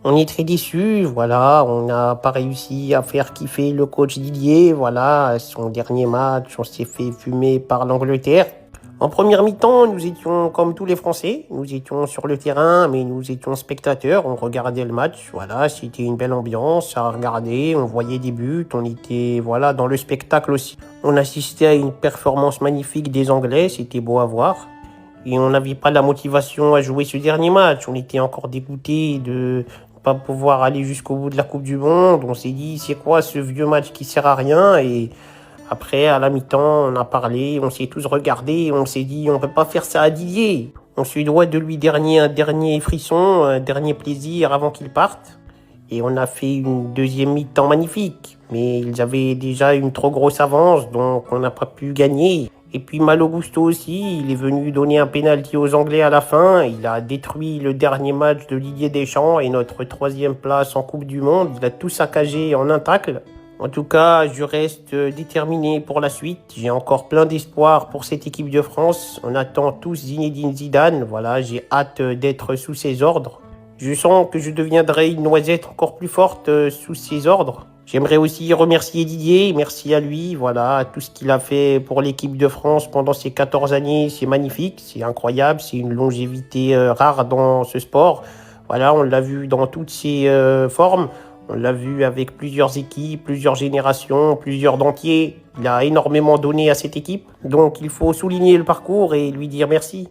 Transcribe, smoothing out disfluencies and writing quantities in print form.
On est très déçus, voilà, on n'a pas réussi à faire kiffer le coach Didier, voilà, son dernier match, on s'est fait fumer par l'Angleterre. En première mi-temps, nous étions comme tous les Français, nous étions sur le terrain, mais nous étions spectateurs, on regardait le match, voilà, c'était une belle ambiance à regarder, on voyait des buts, on était, voilà, dans le spectacle aussi. On assistait à une performance magnifique des Anglais, c'était beau à voir. Et on n'avait pas la motivation à jouer ce dernier match. On était encore dégoûté de ne pas pouvoir aller jusqu'au bout de la Coupe du Monde. On s'est dit, c'est quoi ce vieux match qui sert à rien? Et après, à la mi-temps, on a parlé, on s'est tous regardés, on s'est dit, on peut pas faire ça à Didier. On se doit de lui dernier un dernier frisson, un dernier plaisir avant qu'il parte. Et on a fait une deuxième mi-temps magnifique. Mais ils avaient déjà une trop grosse avance, donc on n'a pas pu gagner. Et puis Malo Gusto aussi, il est venu donner un pénalty aux Anglais à la fin. Il a détruit le dernier match de Didier Deschamps et notre troisième place en Coupe du Monde. Il a tout saccagé en un tacle. En tout cas, je reste déterminé pour la suite. J'ai encore plein d'espoir pour cette équipe de France. On attend tous Zinedine Zidane. Voilà, j'ai hâte d'être sous ses ordres. Je sens que je deviendrai une noisette encore plus forte sous ses ordres. J'aimerais aussi remercier Didier, merci à lui, voilà, tout ce qu'il a fait pour l'équipe de France pendant ces 14 années, c'est magnifique, c'est incroyable, c'est une longévité rare dans ce sport. Voilà, on l'a vu dans toutes ses formes, on l'a vu avec plusieurs équipes, plusieurs générations, plusieurs dentiers. Il a énormément donné à cette équipe, donc il faut souligner le parcours et lui dire merci.